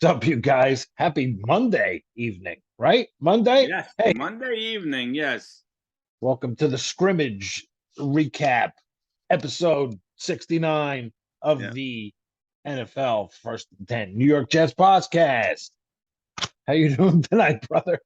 What's up, you guys? Happy Monday evening, right? Monday? Yes, Hey, Monday evening. Yes. welcome to the Scrimmage recap, episode 69 of Yeah. the NFL First and 10 New York Jets podcast. How you doing tonight, brother?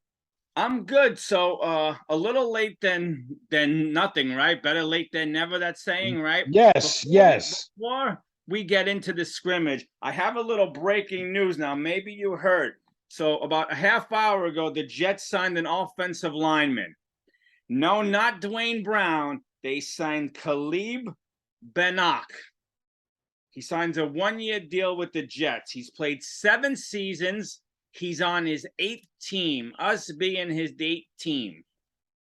I'm good. So a little late than nothing, right? Better late than never, that saying, right? Yes, Before we yes. before we get into the scrimmage, I have a little breaking news now. Maybe you heard. So about a half hour ago, the Jets signed an offensive lineman. No, not Dwayne Brown. They signed Khalib Benak. He signs a 1-year deal with the Jets. He's played 7 seasons. He's on his eighth team, us being his eighth team.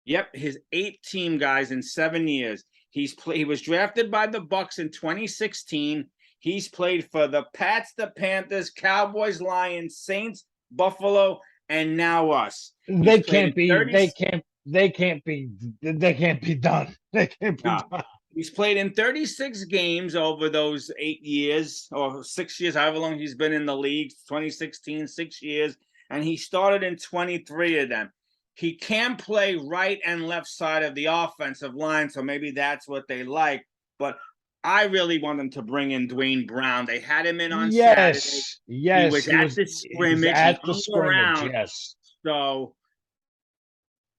Yep, his eighth team, guys, in 7 years. He was drafted by the Bucks in 2016. He's played for the Pats, the Panthers, Cowboys, Lions, Saints, Buffalo, and now us. He's They played can't in be, 30. they can't be done. They can't be No. done. He's played in 36 games over those 8 years or 6 years, however long he's been in the league, 2016, 6 years, and he started in 23 of them. He can play right and left side of the offensive line, so maybe that's what they like. But I really want them to bring in Dwayne Brown. They had him in on Saturday. Yes, He yes. was at the He's scrimmage. He at the hung scrimmage, around. yes. So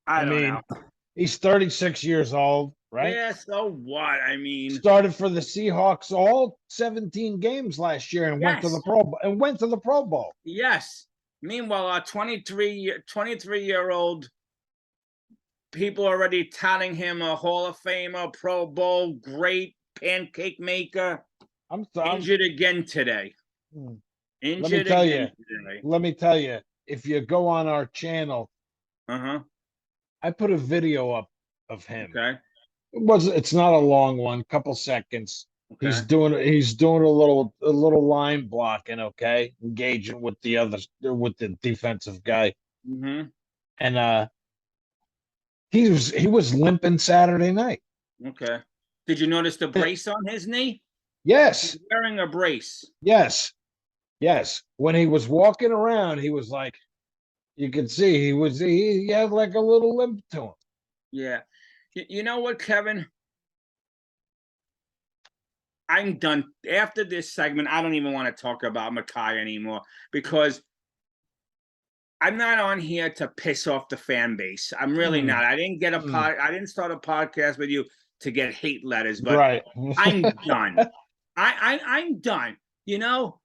I I don't know. mean, he's 36 years old, right? Yeah, so what? I mean, Started for the Seahawks all 17 games last year and went to the yes. Pro Bowl. Yes. Meanwhile, our 23-year-old people already touting him a Hall of Famer, Pro Bowl, great pancake maker, I'm sorry. injured again today. Let me Injured tell again you. today. Let me tell you. If you go on our channel, Uh-huh. I put a video up of him. Okay. It's not a long one, couple seconds. Okay. He's doing a little line blocking, okay, engaging with the defensive guy, Mm-hmm. and he was limping Saturday night. Okay. Did you notice the brace on his knee? Yes, He's wearing a brace. yes, yes. When he was walking around, he was like, you could see he had like a little limp to him. Yeah. You know what, Kevin? I'm done. After this segment, I don't even want to talk about Makai anymore because I'm not on here to piss off the fan base. I'm really Mm, not. I didn't get a mm, I didn't start a podcast with you to get hate letters, but right. I'm done. I'm done. You know,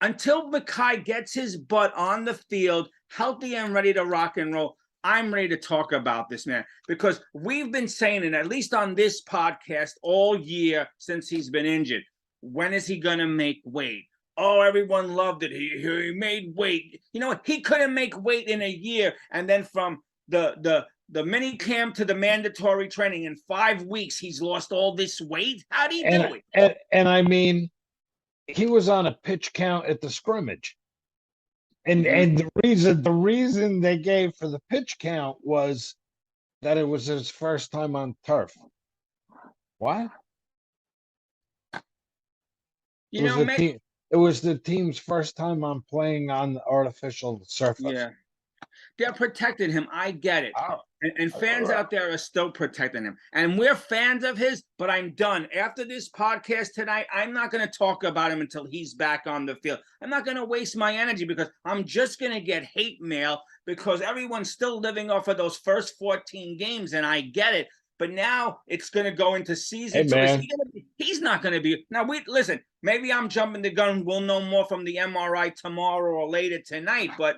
until Makai gets his butt on the field, healthy and ready to rock and roll, I'm ready to talk about this man because we've been saying it, at least on this podcast, all year since he's been injured. When is he going to make weight? Oh, everyone loved it. He made weight. You know what? He couldn't make weight in a year. And then from the mini camp to the mandatory training in 5 weeks, he's lost all this weight. How do you and, do it? and I mean, he was on a pitch count at the scrimmage. And Mm-hmm. and the reason they gave for the pitch count was that it was his first time on turf. What? It You was know, the man, team. It was the team's first time on playing on the artificial surface. yeah. They're protecting him. I get it. Oh, And fans out there are still protecting him. And we're fans of his, but I'm done. After this podcast tonight, I'm not going to talk about him until he's back on the field. I'm not going to waste my energy because I'm just going to get hate mail because everyone's still living off of those first 14 games, and I get it. But now it's going to go into hey season 2. Is man. he going to be? He's not going to be. Now, listen, maybe I'm jumping the gun. We'll know more from the MRI tomorrow or later tonight, but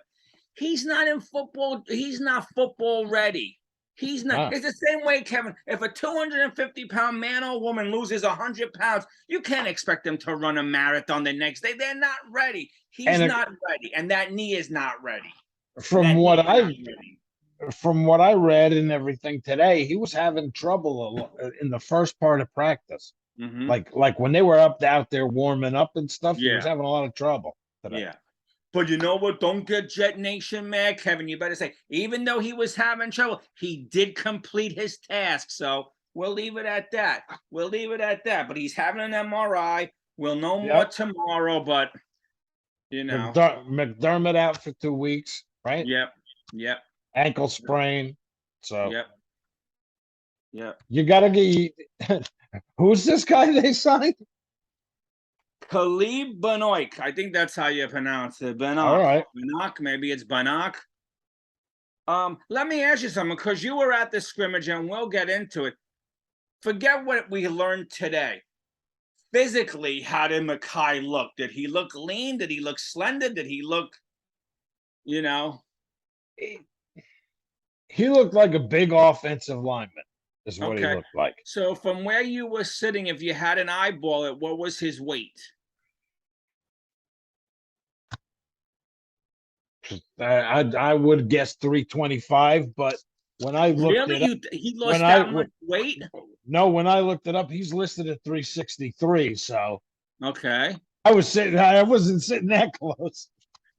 he's not in football. He's not football ready. He's not. Ah. It's the same way, Kevin. If a 250-pound man or woman loses 100 pounds, you can't expect them to run a marathon the next day. They're not ready. He's And not ready. And that knee is not ready. from what I read and everything today, he was having trouble in the first part of practice. Mm-hmm. Like when they were out there warming up and stuff, he was Yeah. having a lot of trouble today. Yeah. But you know what? Don't get Jet Nation mad, Kevin. You better say, even though he was having trouble, he did complete his task. So we'll leave it at that. But he's having an MRI. We'll know more Yep. tomorrow. But You know. McDermott out for 2 weeks, right? Yep. Yep. Ankle sprain. So Yep. Yep. you got to get. Who's this guy they signed? Khalib Benoit. I think that's how you pronounce it. All Bannock. right. Bannock. Maybe it's Bannock. Let me ask you something, because you were at the scrimmage, and we'll get into it. Forget what we learned today. Physically, how did Mekhi look? Did he look lean? Did he look slender? Did he look, you know? He looked like a big offensive lineman, is what he Okay. looked like. So from where you were sitting, if you had an eyeball it, what was his weight? I would guess 325, but when I looked Really? it up, He when lost I that much weight? no, when I looked it up, he's listed at 363. So Okay. I wasn't sitting that close.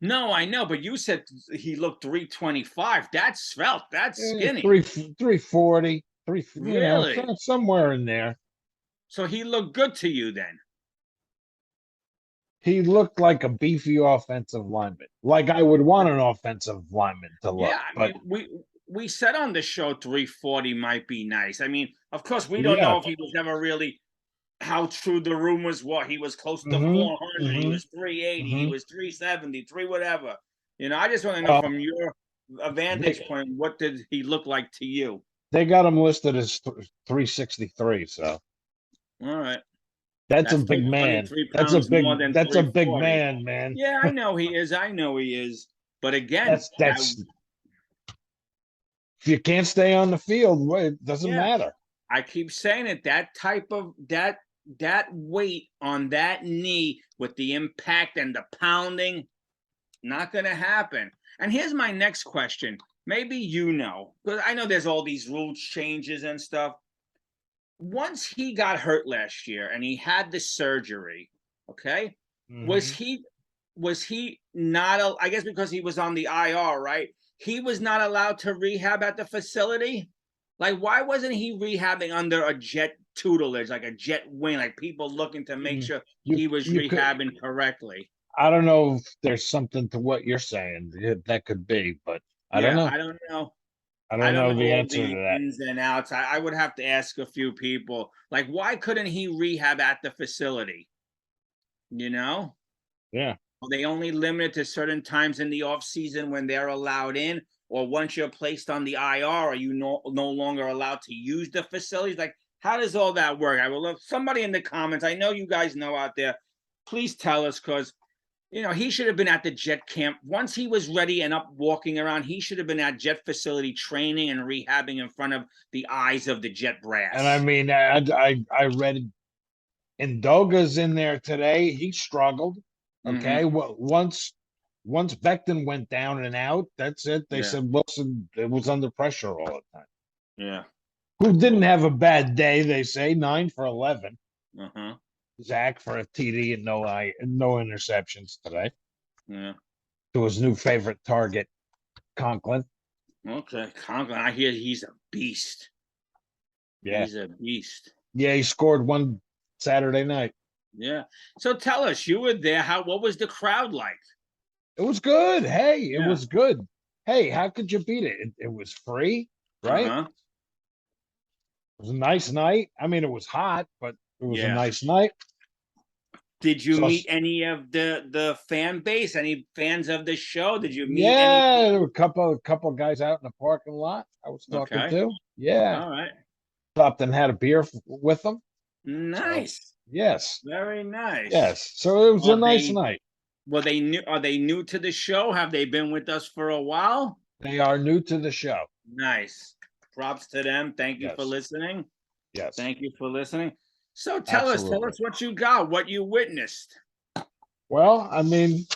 No, I know, but you said he looked 325. That's svelte. That's skinny. 340, Really? somewhere in there. So he looked good to you then? He looked like a beefy offensive lineman, like I would want an offensive lineman to look. Yeah, I But mean, we said on the show 340 might be nice. I mean, of course, we don't yeah, know if he was ever really how true the rumors were. He was close to hmm 400. He hmm was 380. He hmm was 370, three whatever. I just want to know well, from your vantage they point, what did he look like to you? they got him listed as 363. So All right. that's a That's still big man. 23 pounds more than That's a big 340. man, man. Yeah, I know he is. I know he is. But again, That's if you can't stay on the field, well, it doesn't yeah, matter. I keep saying it. That type of that weight on that knee with the impact and the pounding, not going to happen. And here's my next question. Maybe because I know there's all these rules changes and stuff. Once he got hurt last year and he had the surgery, okay, was hmm he not? I guess because he was on the IR, right? He was not allowed to rehab at the facility. Like, why wasn't he rehabbing under a jet tutelage, like a jet wing, like people looking to make sure he was you could. rehabbing correctly? I don't know if there's something to what you're saying. That could be, but I don't Yeah, know. I don't know. I I don't don't know know the all answer to the that. ins and outs. I would have to ask a few people. Like, why couldn't he rehab at the facility? You know? Yeah. Are they only limited to certain times in the off season when they're allowed in? Or once you're placed on the IR, are you no longer allowed to use the facilities? Like, how does all that work? I would love somebody in the comments. I know you guys know out there. Please tell us, because he should have been at the jet camp. Once he was ready and up walking around, he should have been at jet facility training and rehabbing in front of the eyes of the jet And I brass. mean, I read Ndoga's in there today. He struggled. Mm-hmm. Okay. Well, once Becton went down and out, that's it. They Yeah. said Wilson it was under pressure all the time. Yeah. Who didn't have a bad day? They say 9 for 11. Uh-huh. Zach for a TD and no interceptions today Yeah. to his new favorite target, Conklin. Okay. Conklin, I hear he's a beast. Yeah. He's a beast. Yeah, he scored one Saturday night. Yeah. So tell us, you were there. What was the crowd like? It was good. Hey, it Yeah. was good. Hey, how could you beat it? It was free, right? Uh-huh. It was a nice night. I mean, it was hot, but it was a Yeah. nice night. Did you So, meet any of the fan base? Any fans of the show? Did you meet any yeah, there were people? a couple of guys out in the parking lot I was talking Okay. to. Yeah, All right. stopped and had a beer with them. So, Nice. yes, Very nice. yes. So it was a Are nice they night. are they new to the show? Have they been with us for a while? They are new to the show. Nice. Props to them. Thank you for Yes, listening. yes, Thank you for listening. So tell us absolutely. what you got, what you witnessed. Well, I mean,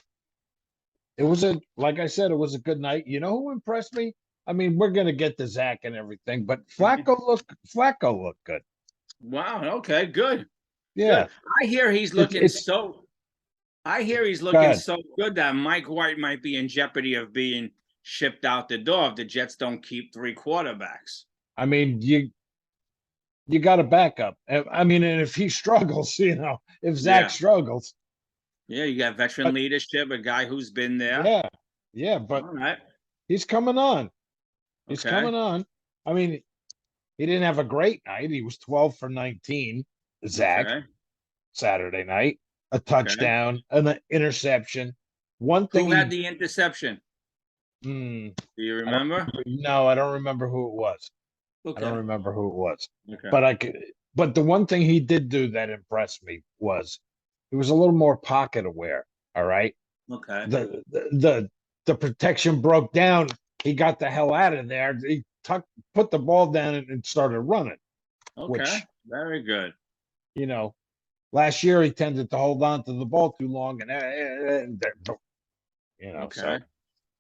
it was like I said, it was a good night. You know who impressed me? I mean, we're gonna get to Zach and everything, but Flacco looked good. Wow. Okay. Good. Yeah, Good. I hear he's it's looking it's so. I hear he's looking good. so good that Mike White might be in jeopardy of being shipped out the door if the Jets don't keep three quarterbacks. I mean, you got a backup. I mean, and if he struggles, if Zach Yeah. struggles, Yeah, you got veteran But leadership, a guy who's been there. yeah, yeah, but All right. he's coming on. He's Okay. coming on. I mean, he didn't have a great night. He was 12 for 19, Zach, Okay. Saturday night, a Okay. touchdown, an interception. One thing Who had he, the interception? hmm, Do you I don't remember? no, I don't remember who it was. I don't Okay. remember who it was. Okay. But I could, but the one thing he did do that impressed me was he was a little more pocket aware. All right. Okay. The protection broke down. He got the hell out of there. He put the ball down and started running, Okay. which, Very good. you know, last year he tended to hold on to the ball too long Okay. so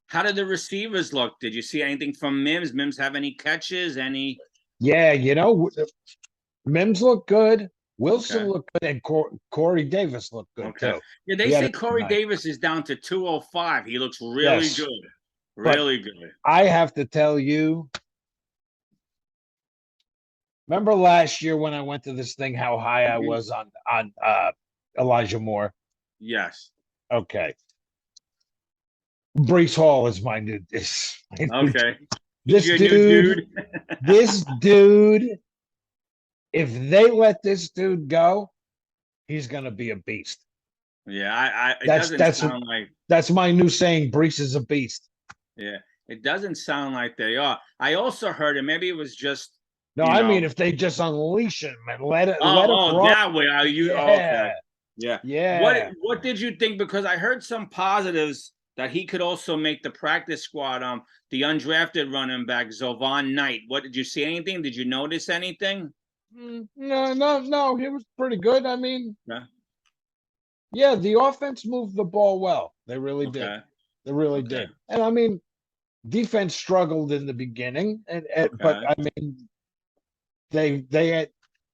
How did the receivers look? Did you see anything from Mims? Mims have any catches? Any? yeah, Mims looked good. Wilson Okay. looked good, and Corey Davis looked good Okay. too. Yeah, they He had a say good Corey night. Davis is down to 205. He looks really Yes, good. but Really good. I have to tell you, remember last year when I went to this thing, how high I Mhm. was on Elijah Moore? Yes. Okay, Breece Hall is Okay. He's this your new dude. dude. This dude. If they let this dude go, he's gonna be a beast. Yeah, it That's doesn't that's sound like, that's my new saying. Breece is a beast. yeah, it doesn't sound like they are. I also heard, and maybe it was just, No, you I know, mean if they just unleash him and let him oh, run. that way. Are you? Oh, okay. Yeah, Yeah. yeah. What did you think? Because I heard some positives that he could also make the practice squad. The undrafted running back Zovan Knight. What did you see? Anything? Did you notice anything? No, no, no. He was pretty good. I mean, Yeah. yeah, the offense moved the ball well. They really did. Okay. They really Okay. did. And I mean, defense struggled in the beginning, but Okay. I mean, they had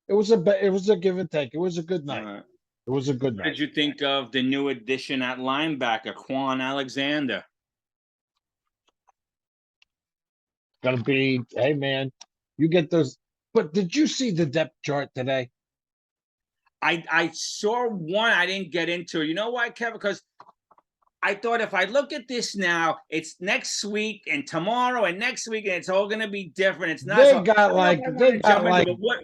it was a give and take. It was a good All night. right. It was a good What night. did you think of the new addition at linebacker, Quan Alexander? Gonna be, hey man, you get those. But did you see the depth chart today? I saw one. I didn't get into it. You know why, Kevin? Because I thought if I look at this now, it's next week and tomorrow and next week, and it's all going to be different. It's not. So They I got don't know if like I want they to got jump into it. like But what?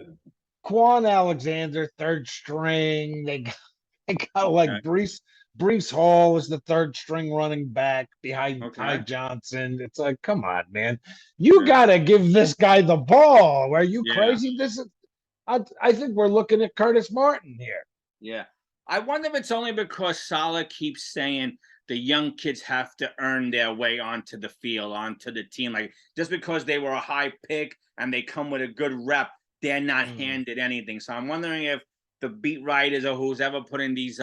Quan Alexander third string. They got like Okay. Breece Hall is the third string running back behind Ty Okay. Johnson. It's like, come on, man, you Yeah. gotta give this guy the ball. Are you Yeah. crazy? I think we're looking at Curtis Martin here. Yeah. I wonder if it's only because Salah keeps saying the young kids have to earn their way onto the field, onto the team. Like just because they were a high pick and they come with a good rep, they're not Mm. handed anything. So I'm wondering if the beat writers or who's ever putting these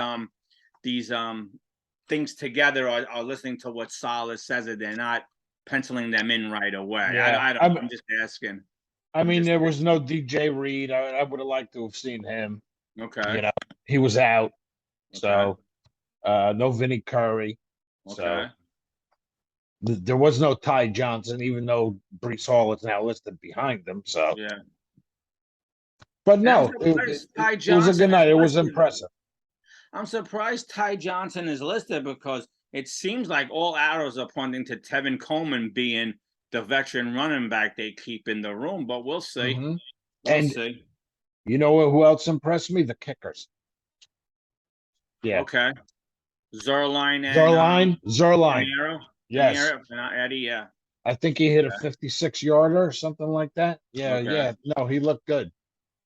things together are listening to what Salah says, that they're not penciling them in right away. Yeah, I don't know. I'm just asking. I I'm mean, just there was no DJ Reed. I would have liked to have seen him. okay. You know, he was out, Okay. so no Vinny Curry. Okay. So there was no Ty Johnson, even though Brees Hall is now listed behind them. So, Yeah. but And I'm no, surprised Ty it was a good Johnson is night. It was listed. impressive. I'm surprised Ty Johnson is listed because it seems like all arrows are pointing to Tevin Coleman being the veteran running back they keep in the room. But we'll see. Hmm. We'll And see. you know who else impressed me? The kickers. Yeah, Okay. Zerline and Zerline. Panero. Yes, Eddie. Yeah. I think he hit a 56 yarder or something like that. Yeah, Okay. yeah. No, he looked good.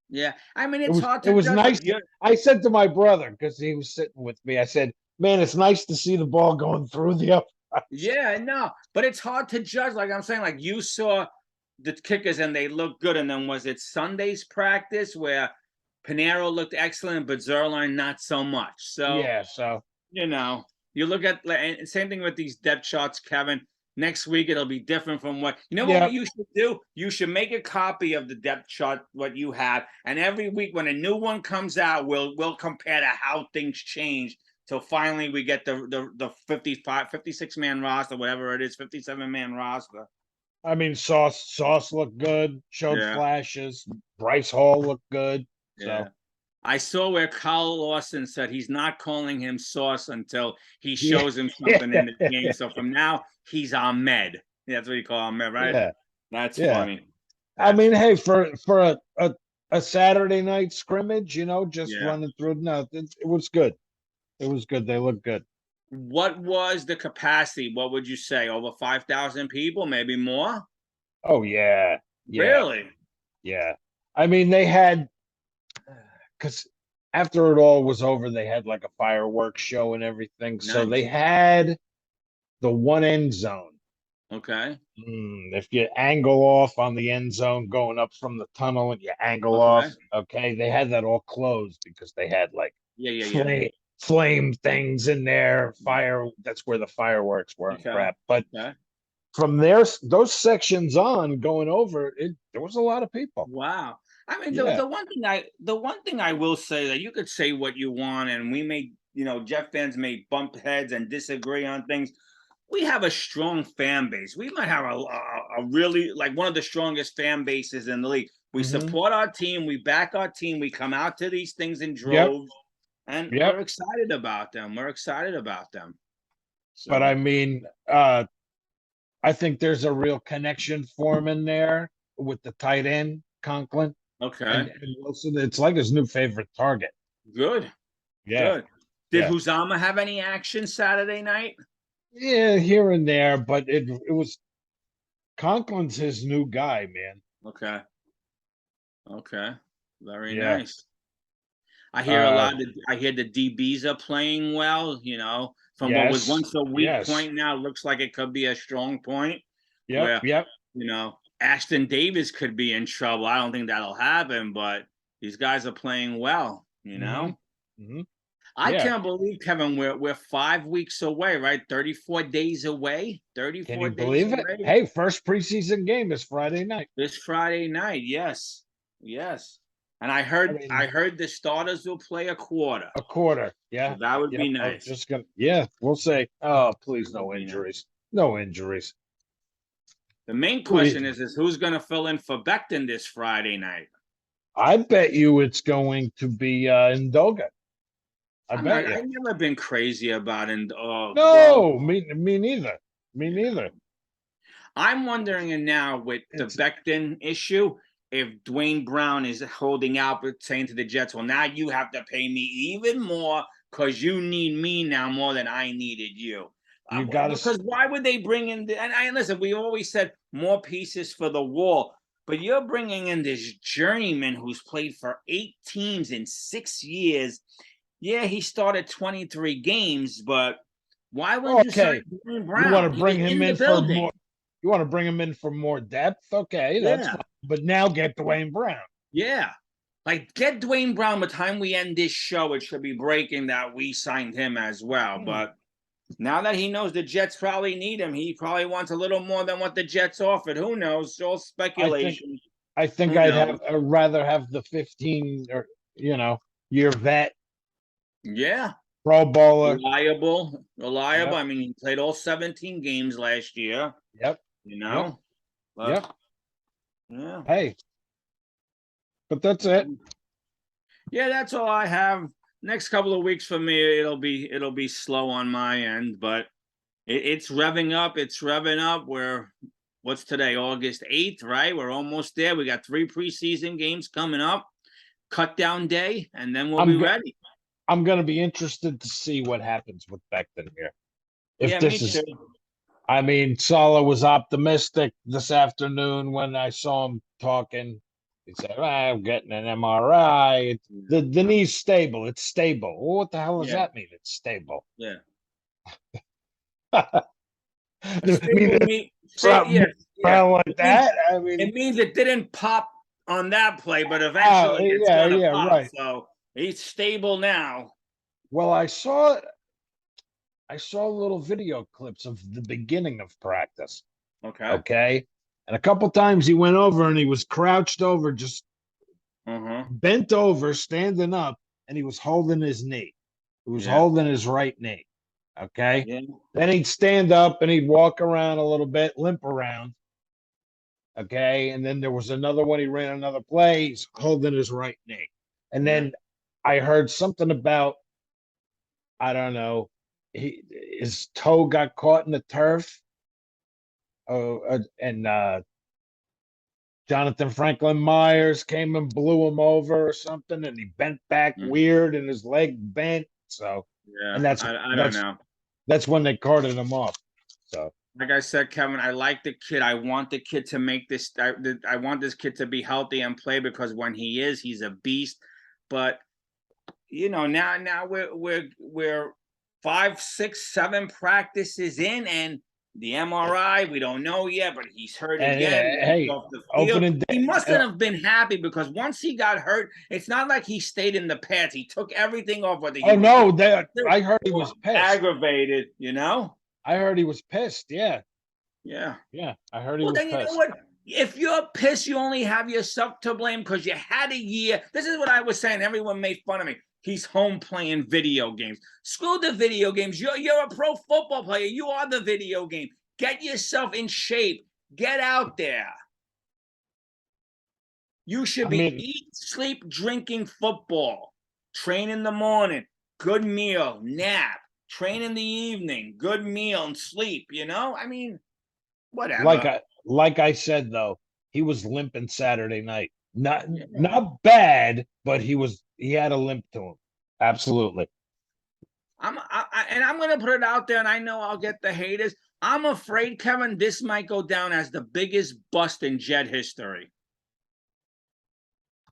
Yeah. I mean, It it's was hard it to was judge. nice. I said to my brother because he was sitting with me. I said, "Man, it's nice to see the ball going through the uprights." Yeah, no, but it's hard to judge. Like I'm saying, like you saw the kickers and they looked good, and then was it Sunday's practice where Panero looked excellent, but Zerline not so much. So Yeah. So you know, you look at and same thing with these depth charts, Kevin. Next week it'll be different from what you know. What yeah. you should do? You should make a copy of the depth chart what you have, and every week when a new one comes out, we'll compare to how things change. So finally we get the 56 man roster, whatever it is, 57-man roster. I mean, Sauce looked good. Showed Yeah, flashes. Bryce Hall looked good. yeah. So I saw where Carl Lawson said he's not calling him Sauce until he Yeah. shows him something in the game. So from now, he's Ahmed. That's what you call Ahmed, right? Yeah. That's Yeah. funny. I That's mean, funny. hey, for a Saturday night scrimmage, just Yeah. running through. No, it was good. It was good. They looked good. What was the capacity? What would you say? Over 5,000 people, maybe more? Oh yeah, yeah, Really? yeah. I mean, they had because after it all was over, they had like a fireworks show and everything. So they Nice. had the one end zone. Okay. If you angle off on the end zone going up from the tunnel and you angle off, Okay. okay, they had that all closed because they had like Yeah, yeah, yeah. flame things in there, fire. That's where the fireworks were and Okay. crap. But Okay. from there, those sections on going over it, there was a lot of people. Wow. I mean, the, Yeah. the one thing I will say that you could say what you want, and we may, Jeff fans may bump heads and disagree on things. We have a strong fan base. We might have a really like one of the strongest fan bases in the league. We Hmm. support our team, we back our team, we come out to these things in Yep. droves, and we're Yep. excited about them. We're excited about them. But I So mean, I think there's a real connection forming there with the tight end, Conklin okay, and Wilson. It's like his new favorite target. good, Yeah. good. Did Yeah. Huzama have any action Saturday night? Yeah, here and there, but it was Conklin's his new guy, man. Okay, okay, very Yeah. nice. I hear a Uh lot. I hear the DBs are playing well. From what was yes. once a weak Yes. point, now looks like it could be a strong point. Yep. Where Yep. Ashton Davis could be in trouble. I don't think that'll happen, but these guys are playing well. Hmm. Hmm. I Yeah. can't believe, Kevin, we're 5 weeks away, right? 34 days away. Can 34 you days believe it? away. Hey, first preseason game is Friday night. This Friday night, yes, yes. And I I heard mean, I heard the starters will play a quarter, a quarter. so Yeah. that would be Yep. I was nice. just gonna. Yeah, we'll say. Oh, please, That would no be nice. injuries. No injuries. The main Please. question is who's going to fill in for Becton this Friday night? I bet you it's going to be Ndoga. I bet you. I've never been crazy about it. Oh, well, No, me neither. Me yeah. neither. I'm wondering now with the It's Becton issue, if Dwayne Brown is holding out, saying to the Jets, well, now you have to pay me even more because you need me now more than I needed you. you got to. Because why would they bring in? And listen, we always said more pieces for the wall, but you're bringing in this journeyman who's played for 8 teams in 6 years. Yeah, he started 23 games, but why wouldn't you sign Okay, Dwayne you want to Brown? He was bring him in the in for more. building. You want to bring him in for more depth? Okay, that's Yeah. fine. But now get Dwayne Brown. Yeah. Like, get Dwayne Brown. By the time we end this show, it should be breaking that we signed him as well. But now that he knows the Jets probably need him, he probably wants a little more than what the Jets offered. Who knows? It's all I think. speculation. I think Who I'd knows? have rather have the 15 or year vet Yeah. Pro Bowler. Reliable. Reliable. Yep. I mean, he played all 17 games last year, Yep. you Yep. know? But, Yep. yeah. Hey, but that's it. Yeah, that's all I have. Next couple of weeks for me, it'll be slow on my end, but it's revving up. It's revving up. What's today? August 8th, right? We're almost there. We got 3 preseason games coming up. Cut down day, and then we'll be I'm go- ready. I'm going to be interested to see what happens with Becton here. If Yeah, me this is, too. I mean, Salah was optimistic this afternoon when I saw him talking. He said, I'm getting an MRI. The knee's stable. It's stable. Well, what the hell does Yeah, that mean? It's stable. yeah. I A mean, stable meat. something Yeah, yeah. around like that. I mean, It means it didn't pop on that play, but oh, eventually it's yeah, gonna yeah, pop. right. So he's stable now. Well, I saw little video clips of the beginning of practice. Okay. Okay. And a couple times he went over and he was crouched over, just Uh-huh. bent over, standing up, and he was holding his knee. He was Yeah. holding his right knee. Okay. Yeah. Then he'd stand up and he'd walk around a little bit, limp around. Okay. And then there was another one. He ran another play. He's holding his right knee. And Yeah. then I heard something about, I don't know, his toe got caught in the turf. And Jonathan Franklin Myers came and blew him over or something, and he bent back Mm, weird, and his leg bent. So, and yeah, that's I don't that's know. that's when they carted him off. So, Like I said, Kevin, I like the kid. I want the kid to make this. I want this kid to be healthy and play because when he is, he's a beast. But now we're 5, 6, 7 practices in, and the MRI we don't know yet, but he's hurt and again. He's hey, off the field. opening He day. mustn't have been happy because once he got hurt, it's not like he stayed in the pads. He took everything off, whether he Oh was no, that distracted I heard he or was pissed. aggravated. I heard he was pissed. Yeah, Yeah. yeah, I heard he Well, was then you know pissed. what? If you're pissed, you only have yourself to blame because you had a year. This is what I was saying. Everyone made fun of me. He's home playing video games. Screw the video games. You're a pro football player. You are the video game. Get yourself in shape. Get out there. You should I be mean, eat, sleep, drinking football. Train in the morning. Good meal. Nap. Train in the evening. Good meal and sleep. I mean, like whatever. I said though, he was limping Saturday night. Not Yeah. not bad, but he had a limp to him. Absolutely. And I'm going to put it out there, and I know I'll get the haters. I'm afraid, Kevin, this might go down as the biggest bust in Jet history.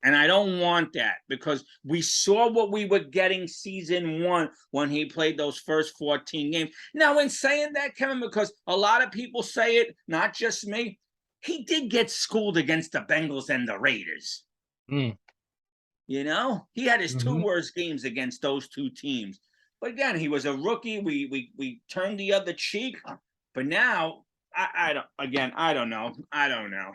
And I don't want that because we saw what we were getting season 1 when he played those first 14 games. Now, in saying that, Kevin, because a lot of people say it, not just me, he did get schooled against the Bengals and the Raiders. Mm. He had his 2 Mm-hmm. worst games against those 2 teams. But again, he was a rookie. We turned the other cheek. But now, I don't know. I don't know.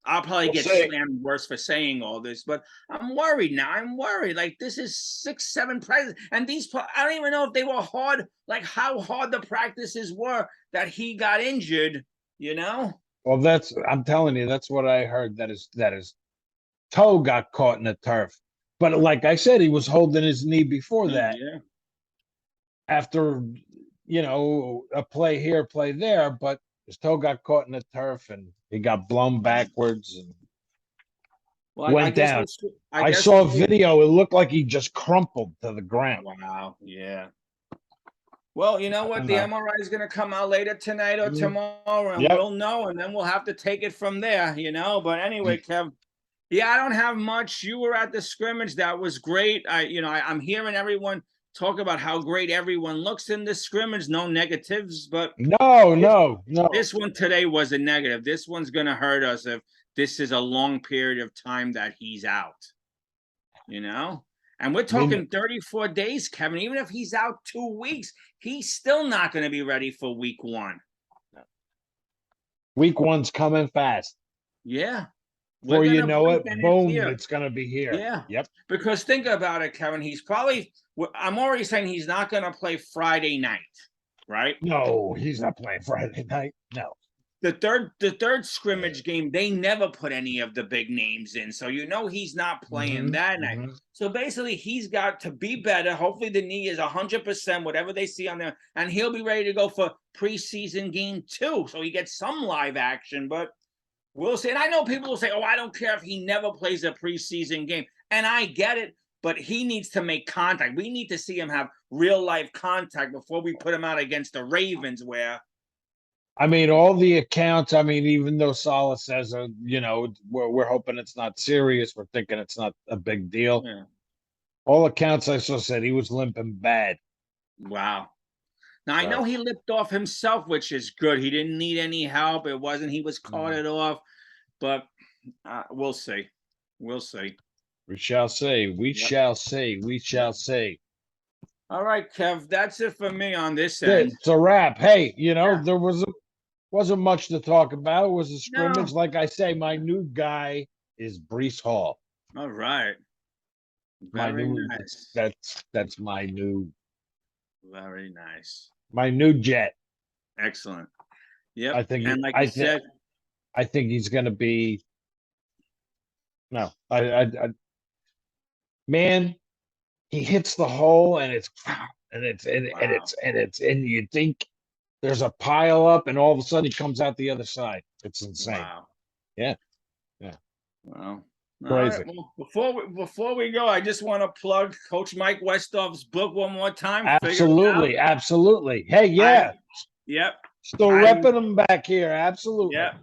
I'll probably We'll get see. slammed worse for saying all this, but I'm worried now. I'm worried. Like this is 6, 7 practices, and I don't even know if they were hard. Like how hard the practices were that he got injured. Well, I'm telling you, that's what I heard. That his toe got caught in the turf. But like I said, he was holding his knee before that. Yeah. After a play here, play there, but his toe got caught in the turf and he got blown backwards and Well, I went guess down. I I guess saw a we'll. video. It looked like he just crumpled to the ground. Wow. Yeah. Well, you know I what? don't The know. MRI is going to come out later tonight or Mm, tomorrow, and yep. we'll know, and then we'll have to take it from there. But anyway, Kev. Yeah, I don't have much. You were at the scrimmage. That was great. I'm hearing everyone talk about how great everyone looks in the scrimmage. No negatives, but No, this, no, no. this one today was a negative. This one's going to hurt us if this is a long period of time that he's out. And we're I mean, talking 34 days, Kevin. Even if he's out 2 weeks, he's still not going to be ready for week 1. week one's coming fast. Yeah. We're Before going you to know blink it, and it's boom, here. it's gonna be here. Yeah. Yep. Because think about it, Kevin. I'm already saying he's not going to play Friday night, right? No, he's not playing Friday night. No. The third scrimmage game, they never put any of the big names in. So he's not playing that night. Mm-hmm. So basically he's got to be better. Hopefully the knee is 100%, whatever they see on there, and he'll be ready to go for preseason game 2. So he gets some live action, but we'll see. And I know people will say, oh, I don't care if he never plays a preseason game. And I get it, but he needs to make contact. We need to see him have real life contact before we put him out against the Ravens where. I mean, all the accounts, I mean, even though Salah says, we're hoping it's not serious, we're thinking it's not a big deal. Yeah. All accounts I saw said he was limping bad. Wow. Now, I know he lipped off himself, which is good. He didn't need any help. He was carted off, but we'll see. We'll see. We shall see. We shall see. We shall see. All right, Kev, that's it for me on this end. It's a wrap. Hey, there wasn't much to talk about. It was a scrimmage. No. Like I say, my new guy is Breece Hall. All right. Very nice. That's my new. Very nice. My new jet. Excellent. Yep. I think. And like I said, I think he's going to be. No, man. he hits the hole and it's and you think there's a pile up and all of a sudden he comes out the other side. It's insane. Wow. Yeah. Well, all Crazy. right. Well, before we go, I just want to plug Coach Mike Westhoff's book one more time. Absolutely. Absolutely. Hey, yeah. Yep. Still repping them back here. Absolutely. Yeah.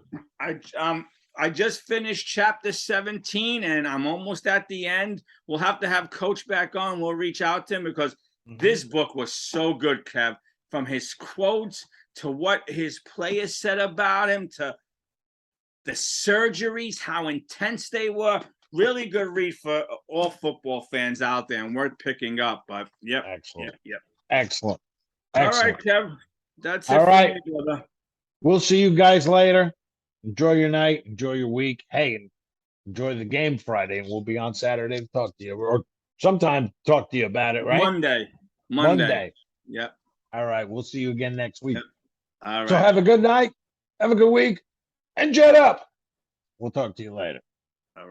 I just finished chapter 17 and I'm almost at the end. We'll have to have Coach back on. We'll reach out to him because this book was so good, Kev. From his quotes to what his players said about him to the surgeries, how intense they were. Really good read for all football fans out there and worth picking up. But yep. Excellent. Yep. Excellent. All right, Kev. That's it. All right. Me, brother. We'll see you guys later. Enjoy your night. Enjoy your week. Hey, enjoy the game Friday, and we'll be on Saturday to talk to you, or sometime talk to you about it, right? Monday. Yep. All right. We'll see you again next week. Yep. All right. So have a good night. Have a good week. And jet up. We'll talk to you later.